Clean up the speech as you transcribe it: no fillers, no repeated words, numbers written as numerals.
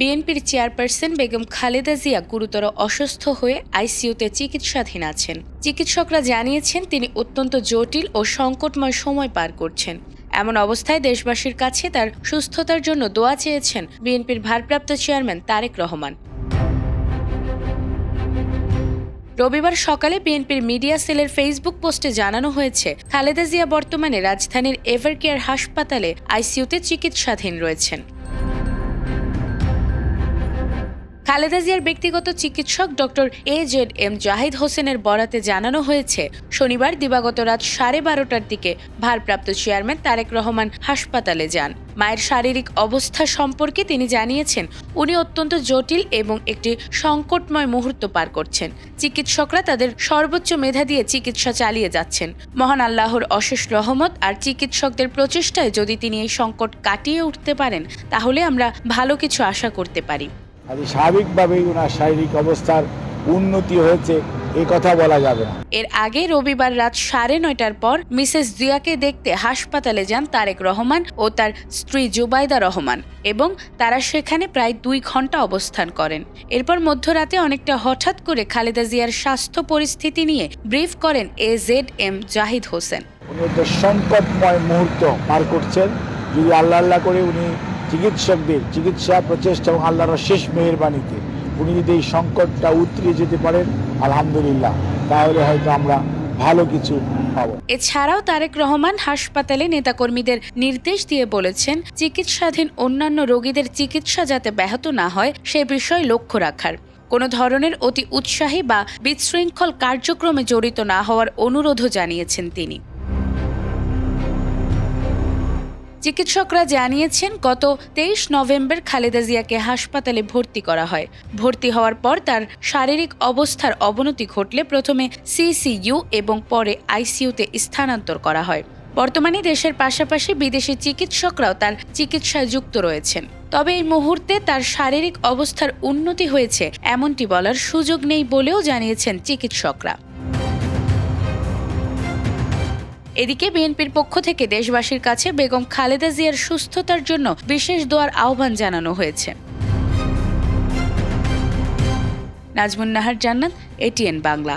বিএনপির চেয়ারপারসন বেগম খালেদা জিয়া গুরুতর অসুস্থ হয়ে আইসিইউতে চিকিৎসাধীন আছেন। চিকিৎসকরা জানিয়েছেন তিনি অত্যন্ত জটিল ও সংকটময় সময় পার করছেন। এমন অবস্থায় দেশবাসীর কাছে তার সুস্থতার জন্য দোয়া চেয়েছেন বিএনপির ভারপ্রাপ্ত চেয়ারম্যান তারেক রহমান। রবিবার সকালে বিএনপির মিডিয়া সেলের ফেসবুক পোস্টে জানানো হয়েছে, খালেদা জিয়া বর্তমানে রাজধানীর এভারকেয়ার হাসপাতালে আইসিইউতে চিকিৎসাধীন রয়েছেন। খালেদা জিয়ার ব্যক্তিগত চিকিৎসক ডক্টর AZM জাহিদ হোসেনের বরাতে জানানো হয়েছে, শনিবার দিবাগত রাত 12:30টার দিকে ভারপ্রাপ্ত চেয়ারম্যান তারেক রহমান হাসপাতালে যান। মায়ের শারীরিক অবস্থা সম্পর্কে তিনি জানিয়েছেন, উনি অত্যন্ত জটিল এবং একটি সংকটময় মুহূর্ত পার করছেন। চিকিৎসকরা তাদের সর্বোচ্চ মেধা দিয়ে চিকিৎসা চালিয়ে যাচ্ছেন। মহান আল্লাহর অশেষ রহমত আর চিকিৎসকদের প্রচেষ্টায় যদি তিনি এই সংকট কাটিয়ে উঠতে পারেন, তাহলে আমরা ভালো কিছু আশা করতে পারি। স্বাভাবিকভাবেই ওনার শারীরিক অবস্থার উন্নতি হয়েছে, এই কথা বলা যাবে না। এর আগে রবিবার রাত 9:30টার পর মিসেস জিয়াকে দেখতে হাসপাতালে যান তারেক রহমান ও তার স্ত্রী জুবাইদা রহমান এবং তারা সেখানে প্রায় 2 ঘন্টা অবস্থান করেন। এরপর মধ্যরাতে অনেকটা হঠাৎ করে খালেদা জিয়ার স্বাস্থ্য পরিস্থিতি নিয়ে ব্রিফ করেন AZM জাহিদ হোসেন। উনি একটা সংকটময় মুহূর্ত পার করছেন। যদি আল্লাহ করে উনি চিকিৎসকদের চিকিৎসা প্রচেষ্টা এবং আল্লাহর শেষ মেহেরবানিতে উনি যদি এই সংকটটা উতরে যেতে পারেন, আলহামদুলিল্লাহ, তাহলে হয়তো আমরা ভালো কিছু পাবো। এছাড়াও তারেক রহমান হাসপাতালে নেতাকর্মীদের নির্দেশ দিয়ে বলেছেন, চিকিৎসাধীন অন্যান্য রোগীদের চিকিৎসা যাতে ব্যাহত না হয় সে বিষয়ে লক্ষ্য রাখার। কোনো ধরনের অতি উৎসাহী বা বিশৃঙ্খল কার্যক্রমে জড়িত না হওয়ার অনুরোধও জানিয়েছেন তিনি। চিকিৎসকরা জানিয়েছেন, গত 23 নভেম্বর খালেদা জিয়াকে হাসপাতালে ভর্তি করা হয়। ভর্তি হওয়ার পর তার শারীরিক অবস্থার অবনতি ঘটলে প্রথমে CCU এবং পরে আইসিইউতে স্থানান্তর করা হয়। বর্তমানে দেশের পাশাপাশি বিদেশি চিকিৎসকরাও তার চিকিৎসায় যুক্ত রয়েছেন। তবে এই মুহূর্তে তার শারীরিক অবস্থার উন্নতি হয়েছে এমনটি বলার সুযোগ নেই বলেও জানিয়েছেন চিকিৎসকরা। এদিকে বিএনপির পক্ষ থেকে দেশবাসীর কাছে বেগম খালেদা জিয়ার সুস্থতার জন্য বিশেষ দোয়ার আহ্বান জানানো হয়েছে। নাজমুন নাহার জান্নাত, ATN বাংলা।